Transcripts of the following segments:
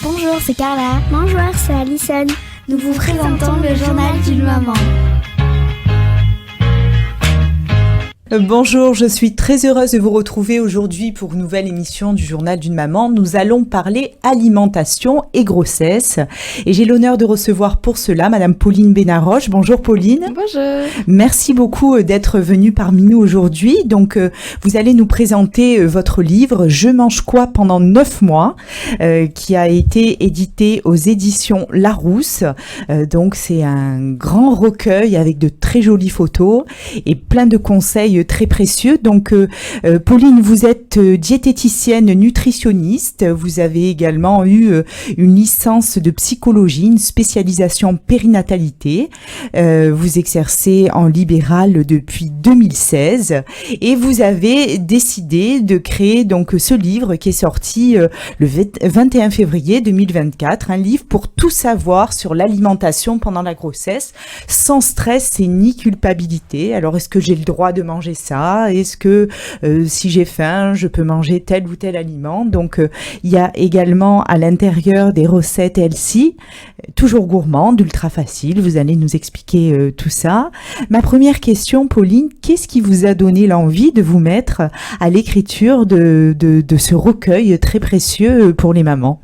Bonjour, c'est Carla. Bonjour, c'est Alison. Nous vous présentons le journal d'une maman. Bonjour, je suis très heureuse de vous retrouver aujourd'hui pour une nouvelle émission du Journal d'une maman. Nous allons parler alimentation et grossesse. Et j'ai l'honneur de recevoir pour cela Madame Pauline Benaroche. Bonjour Pauline. Bonjour. Merci beaucoup d'être venue parmi nous aujourd'hui. Donc, vous allez nous présenter votre livre « Je mange quoi pendant 9 mois » qui a été édité aux éditions Larousse. Donc, c'est un grand recueil avec de très jolies photos et plein de conseils très précieux. Donc, Pauline, vous êtes diététicienne nutritionniste. Vous avez également eu une licence de psychologie, une spécialisation périnatalité. Vous exercez en libéral depuis 2016 et vous avez décidé de créer donc ce livre qui est sorti le 21 février 2024, un livre pour tout savoir sur l'alimentation pendant la grossesse, sans stress et ni culpabilité. Alors, est-ce que j'ai le droit de manger ça? Est-ce que si j'ai faim, je peux manger tel ou tel aliment? Donc, il y a également à l'intérieur des recettes healthy, toujours gourmandes, ultra faciles. Vous allez nous expliquer tout ça. Ma première question, Pauline, qu'est-ce qui vous a donné l'envie de vous mettre à l'écriture de ce recueil très précieux pour les mamans?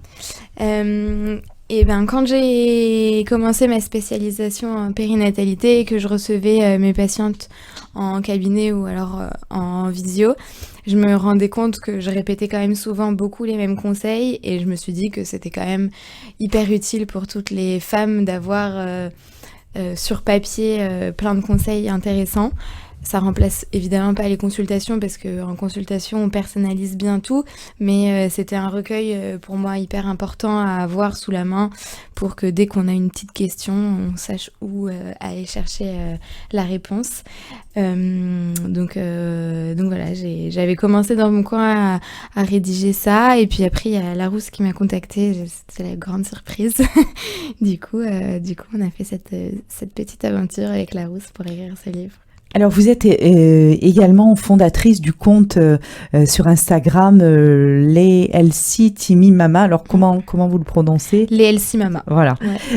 Quand j'ai commencé ma spécialisation en périnatalité et que je recevais mes patientes en cabinet ou alors en visio, je me rendais compte que je répétais quand même souvent beaucoup les mêmes conseils et je me suis dit que c'était quand même hyper utile pour toutes les femmes d'avoir sur papier plein de conseils intéressants. Ça remplace évidemment pas les consultations parce qu'en consultation, on personnalise bien tout, mais c'était un recueil pour moi hyper important à avoir sous la main pour que dès qu'on a une petite question, on sache où aller chercher la réponse. Donc voilà, j'avais commencé dans mon coin à rédiger ça et puis après il y a Larousse qui m'a contactée, c'était la grande surprise. du coup, on a fait cette petite aventure avec Larousse pour écrire ce livre. Alors, vous êtes également fondatrice du compte sur Instagram Les Healthy Timmy Mama. Alors, comment vous le prononcez? Les Healthy Mama. Voilà.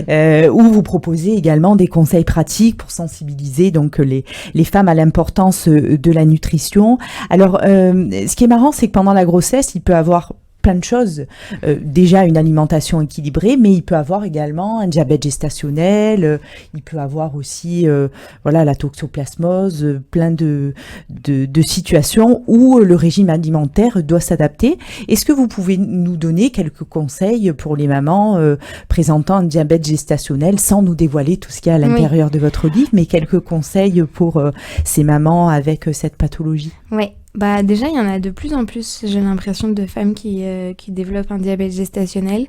Ouais. Où vous proposez également des conseils pratiques pour sensibiliser donc les femmes à l'importance de la nutrition. Alors, ce qui est marrant, c'est que pendant la grossesse, il peut avoir plein de choses. Déjà une alimentation équilibrée, mais il peut avoir également un diabète gestationnel, il peut avoir aussi la toxoplasmose, plein de situations où le régime alimentaire doit s'adapter. Est-ce que vous pouvez nous donner quelques conseils pour les mamans présentant un diabète gestationnel, sans nous dévoiler tout ce qu'il y a à l'intérieur de votre livre, mais quelques conseils pour ces mamans avec cette pathologie? Oui. Déjà, il y en a de plus en plus, j'ai l'impression, de femmes qui développent un diabète gestationnel.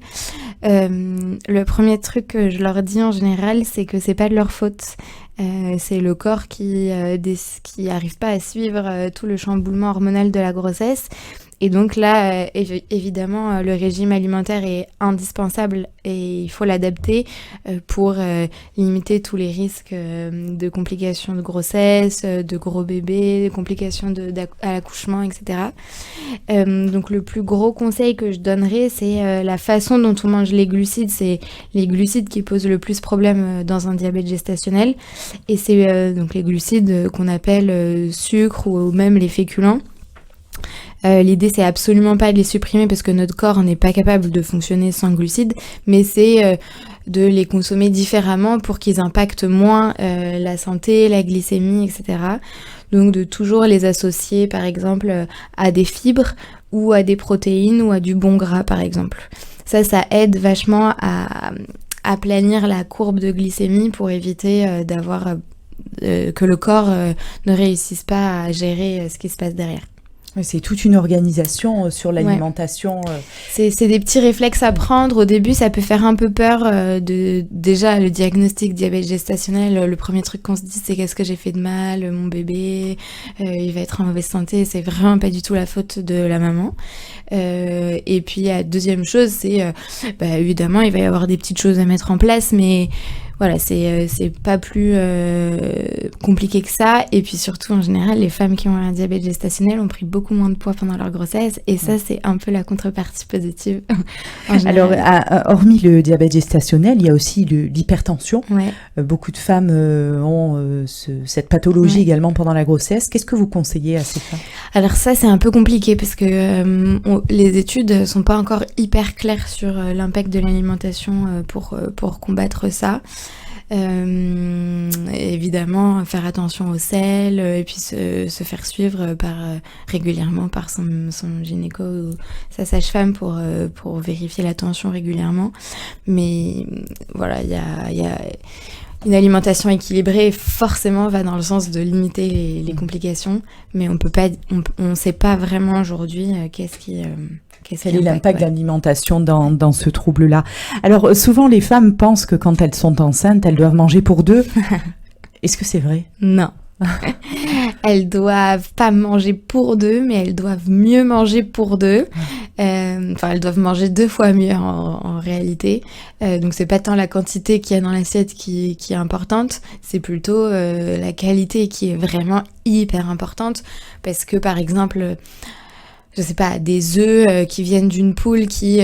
Le premier truc que je leur dis en général, c'est que c'est pas de leur faute. C'est le corps qui arrive pas à suivre tout le chamboulement hormonal de la grossesse. Et donc là, évidemment, le régime alimentaire est indispensable et il faut l'adapter pour limiter tous les risques de complications de grossesse, de gros bébés, de complications à l'accouchement, etc. Donc le plus gros conseil que je donnerais, c'est la façon dont on mange les glucides. C'est les glucides qui posent le plus problème dans un diabète gestationnel. Et c'est donc les glucides qu'on appelle sucre ou même les féculents. L'idée, c'est absolument pas de les supprimer parce que notre corps n'est pas capable de fonctionner sans glucides, mais c'est de les consommer différemment pour qu'ils impactent moins la santé, la glycémie, etc. Donc de toujours les associer, par exemple, à des fibres ou à des protéines ou à du bon gras, par exemple. Ça aide vachement à aplanir la courbe de glycémie pour éviter d'avoir que le corps ne réussisse pas à gérer ce qui se passe derrière. C'est toute une organisation sur l'alimentation. Ouais. C'est des petits réflexes à prendre. Au début, ça peut faire un peu peur. Déjà, le diagnostic diabète gestationnel, le premier truc qu'on se dit, c'est qu'est-ce que j'ai fait de mal? Mon bébé, il va être en mauvaise santé. C'est vraiment pas du tout la faute de la maman. Et puis, la deuxième chose, c'est évidemment, il va y avoir des petites choses à mettre en place, mais Voilà, c'est pas plus compliqué que ça. Et puis surtout, en général, les femmes qui ont un diabète gestationnel ont pris beaucoup moins de poids pendant leur grossesse. Et ça, c'est un peu la contrepartie positive. Alors, hormis le diabète gestationnel, il y a aussi l'hypertension. Ouais. Beaucoup de femmes ont cette pathologie également pendant la grossesse. Qu'est-ce que vous conseillez à ces femmes? Alors ça, c'est un peu compliqué parce que les études sont pas encore hyper claires sur l'impact de l'alimentation pour combattre ça. Évidemment, faire attention au sel et puis se faire suivre régulièrement par son gynéco ou sa sage-femme pour vérifier la tension régulièrement. Mais voilà, il y a une alimentation équilibrée forcément va dans le sens de limiter les complications, mais on sait pas vraiment aujourd'hui quel est l'impact de l'alimentation dans ce trouble-là. Alors, souvent, les femmes pensent que quand elles sont enceintes, elles doivent manger pour deux. Est-ce que c'est vrai? Non. Elles doivent pas manger pour deux, mais elles doivent mieux manger pour deux. Elles doivent manger 2 fois mieux en réalité. Donc c'est pas tant la quantité qu'il y a dans l'assiette qui est importante, c'est plutôt la qualité qui est vraiment hyper importante. Parce que par exemple, je sais pas, des œufs qui viennent d'une poule qui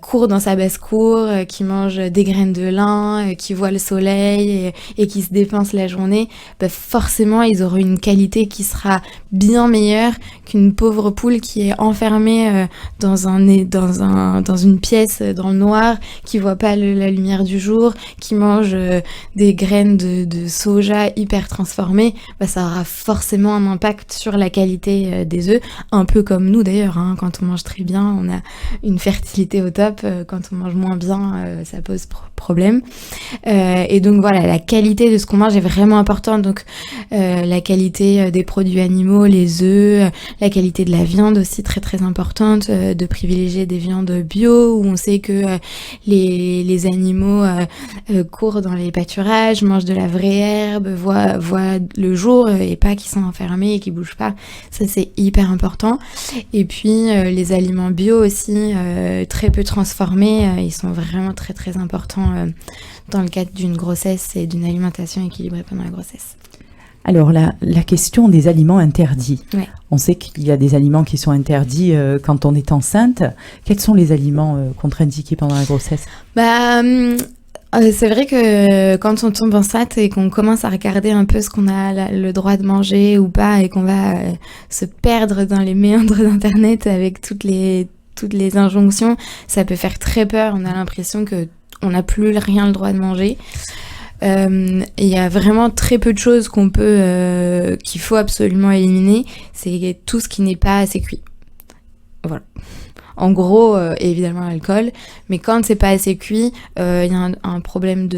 court dans sa basse-cour, qui mange des graines de lin, qui voit le soleil et qui se dépense la journée, forcément ils auront une qualité qui sera bien meilleure qu'une pauvre poule qui est enfermée dans une pièce dans le noir, qui voit pas la lumière du jour, qui mange des graines de soja hyper transformées. Ça aura forcément un impact sur la qualité des œufs. Un peu comme nous d'ailleurs, hein. Quand on mange très bien, on a une fertilité au top. Quand on mange moins bien, ça pose problème. Et donc voilà, la qualité de ce qu'on mange est vraiment importante. Donc la qualité des produits animaux, les œufs, la qualité de la viande aussi très très importante, de privilégier des viandes bio où on sait que les animaux courent dans les pâturages, mangent de la vraie herbe, voient le jour et pas qu'ils sont enfermés et qu'ils bougent pas. Ça c'est hyper important. Et puis les aliments bio aussi, très peu transformés, ils sont vraiment très très importants dans le cadre d'une grossesse et d'une alimentation équilibrée pendant la grossesse. Alors la question des aliments interdits. Ouais. On sait qu'il y a des aliments qui sont interdits quand on est enceinte. Quels sont les aliments contre-indiqués pendant la grossesse? C'est vrai que quand on tombe enceinte et qu'on commence à regarder un peu ce qu'on a le droit de manger ou pas et qu'on va se perdre dans les méandres d'Internet avec toutes les injonctions, ça peut faire très peur. On a l'impression que on n'a plus rien le droit de manger. Il y a vraiment très peu de choses qu'il faut absolument éliminer. C'est tout ce qui n'est pas assez cuit. Voilà. En gros, évidemment l'alcool, mais quand c'est pas assez cuit, il y a un problème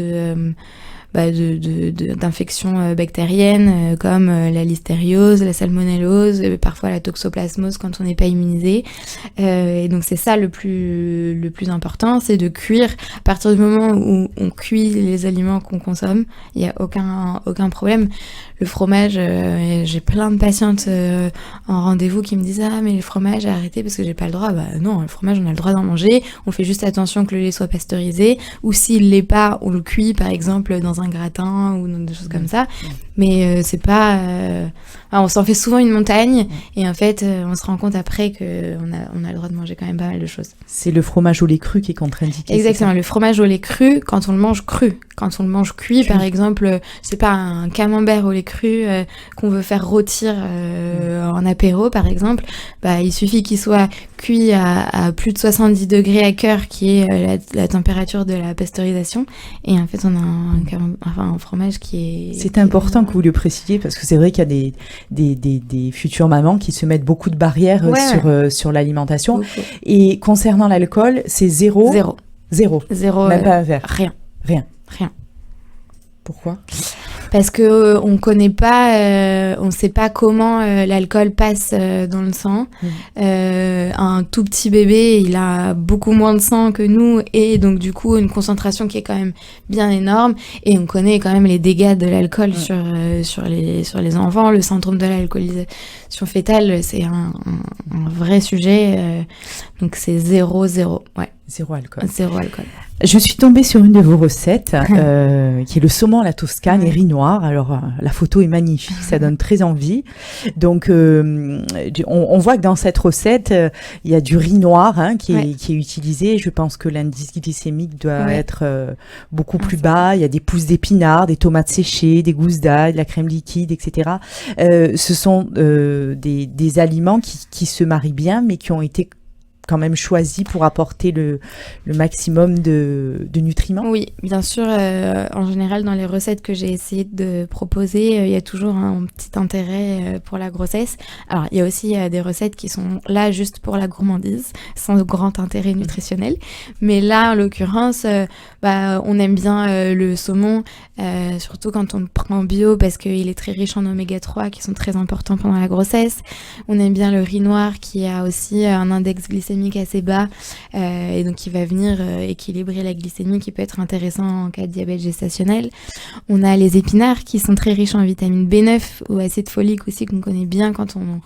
d'infections bactériennes comme la listériose, la salmonellose, parfois la toxoplasmose quand on n'est pas immunisé. Et donc c'est ça le plus important, c'est de cuire. À partir du moment où on cuit les aliments qu'on consomme, il y a aucun problème. Le fromage, j'ai plein de patientes en rendez-vous qui me disent « Ah, mais le fromage, j'ai arrêté parce que j'ai pas le droit. » Non, le fromage, on a le droit d'en manger. On fait juste attention que le lait soit pasteurisé. Ou s'il l'est pas, on le cuit, par exemple, dans un gratin ou des choses comme ça. Mais c'est pas... on s'en fait souvent une montagne. Et en fait, on se rend compte après qu'on a le droit de manger quand même pas mal de choses. C'est le fromage au lait cru qui est contre-indiqué. Exactement, le fromage au lait cru, quand on le mange cru. Quand on le mange cuit, par exemple, c'est pas un camembert au lait cru qu'on veut faire rôtir en apéro, par exemple, il suffit qu'il soit cuit à plus de 70 degrés à cœur, qui est la température de la pasteurisation. Et en fait, on a un fromage qui est... C'est important que vous le précisiez, parce que c'est vrai qu'il y a des futures mamans qui se mettent beaucoup de barrières sur l'alimentation. Beaucoup. Et concernant l'alcool, c'est zéro. Même pas un verre. Rien. Pourquoi ? Parce que on connaît pas, on sait pas comment l'alcool passe dans le sang. Un tout petit bébé, il a beaucoup moins de sang que nous et donc du coup une concentration qui est quand même bien énorme. Et on connaît quand même les dégâts de l'alcool sur les enfants. Le syndrome de l'alcoolisation fétale, c'est un vrai sujet. Donc c'est 0. Ouais. Zéro alcool. Zéro alcool. Je suis tombée sur une de vos recettes, qui est le saumon à la Toscane et riz noir. Alors, la photo est magnifique, ça donne très envie. Donc, on voit que dans cette recette, il y a du riz noir qui est utilisé. Je pense que l'indice glycémique doit être beaucoup plus bas. Il y a des pousses d'épinards, des tomates séchées, des gousses d'ail, de la crème liquide, etc. Ce sont des aliments qui se marient bien, mais qui ont été quand même choisi pour apporter le maximum de nutriments? Oui, bien sûr. En général, dans les recettes que j'ai essayé de proposer, il y a toujours un petit intérêt pour la grossesse. Alors, il y a aussi des recettes qui sont là juste pour la gourmandise, sans grand intérêt nutritionnel. Mais là, en l'occurrence, on aime bien le saumon, surtout quand on le prend bio, parce qu'il est très riche en oméga 3 qui sont très importants pendant la grossesse. On aime bien le riz noir qui a aussi un index glycémique assez bas et donc qui va venir équilibrer la glycémie, qui peut être intéressant en cas de diabète gestationnel. On a les épinards qui sont très riches en vitamine B9 ou acide folique aussi, qu'on connaît bien quand on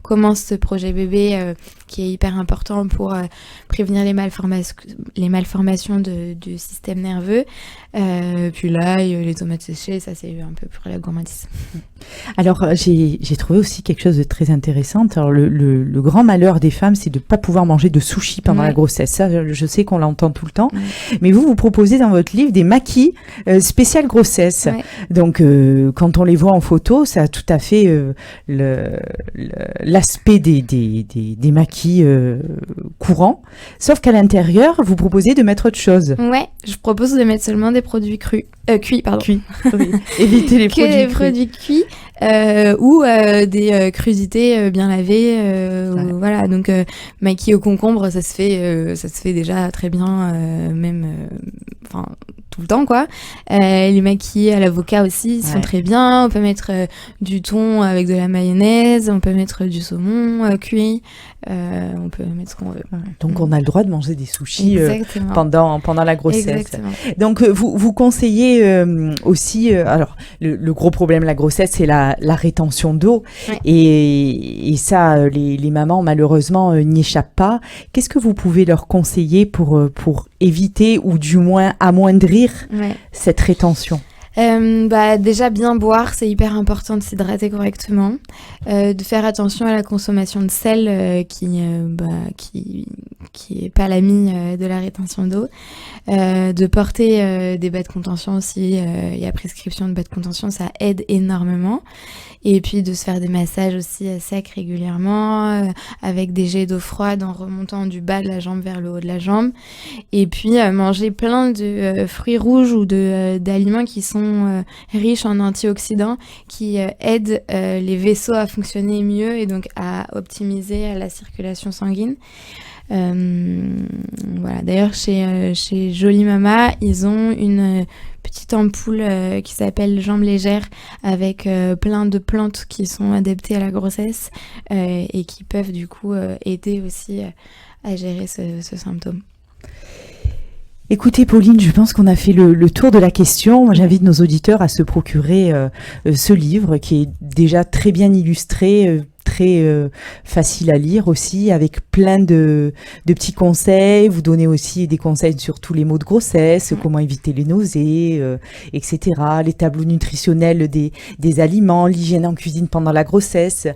commence ce projet bébé, qui est hyper important pour prévenir les malformations du système nerveux. Puis l'ail, les tomates séchées, ça c'est un peu pour la gourmandise. Alors j'ai trouvé aussi quelque chose de très intéressant. Alors le grand malheur des femmes, c'est de ne pas pouvoir manger de sushi pendant la grossesse. Ça, je sais qu'on l'entend tout le temps. Mais vous proposez dans votre livre des makis spécial grossesse. Donc quand on les voit en photo, ça a tout à fait l'aspect des makis courants. Sauf qu'à l'intérieur, vous proposez de mettre autre chose. Ouais, je propose de mettre seulement des produits cuits. Cuits. Oui. Éviter les produits cuits ou des crudités bien lavées. Voilà, donc maquis au concombre, ça se fait déjà très bien, même tout le temps quoi. Les maquis à l'avocat aussi sont très bien. On peut mettre du thon avec de la mayonnaise, on peut mettre du saumon cuit. On peut mettre ce qu'on veut. Donc on a le droit de manger des sushis pendant la grossesse. Exactement. Donc vous conseillez aussi, alors le gros problème de la grossesse, c'est la rétention d'eau, et ça les mamans malheureusement n'y échappent pas. Qu'est-ce que vous pouvez leur conseiller pour éviter ou du moins amoindrir cette rétention? Déjà bien boire, c'est hyper important de s'hydrater correctement, de faire attention à la consommation de sel qui est pas l'ami de la rétention d'eau, de porter des bas de contention aussi, il y a prescription de bas de contention, ça aide énormément. Et puis de se faire des massages aussi secs régulièrement, avec des jets d'eau froide en remontant du bas de la jambe vers le haut de la jambe. Et puis manger plein de fruits rouges ou d'aliments qui sont riches en antioxydants, qui aident les vaisseaux à fonctionner mieux et donc à optimiser la circulation sanguine. Voilà. D'ailleurs, chez Jolie Mama, ils ont une petite ampoule qui s'appelle Jambes légères, avec plein de plantes qui sont adaptées à la grossesse et qui peuvent du coup aider aussi à gérer ce symptôme. Écoutez Pauline, je pense qu'on a fait le tour de la question. Moi, j'invite nos auditeurs à se procurer ce livre qui est déjà très bien illustré, très facile à lire aussi, avec plein de petits conseils. Vous donnez aussi des conseils sur tous les maux de grossesse, comment éviter les nausées, etc. Les tableaux nutritionnels des aliments, l'hygiène en cuisine pendant la grossesse,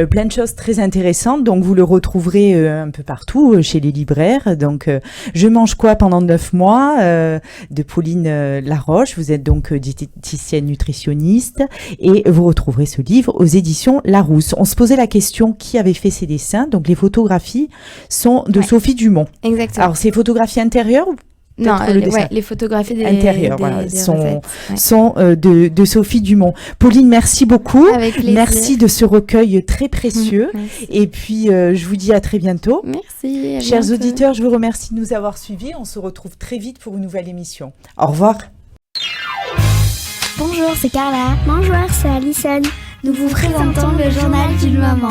plein de choses très intéressantes. Donc vous le retrouverez un peu partout chez les libraires. Donc Je mange quoi pendant 9 mois de Pauline Laroche. Vous êtes donc diététicienne nutritionniste et vous retrouverez ce livre aux éditions Larousse. On se posait la question qui avait fait ces dessins. Donc les photographies sont de Sophie Dumont. Exactement. Alors c'est photographies intérieures ou non, les photographies intérieures des sont de Sophie Dumont. Pauline, merci beaucoup. Avec plaisir. Merci de ce recueil très précieux. Et puis je vous dis à très bientôt. Merci. Chers auditeurs, je vous remercie de nous avoir suivis. On se retrouve très vite pour une nouvelle émission. Au revoir. Bonjour, c'est Carla. Bonjour, c'est Alison. Nous vous présentons le journal d'une maman.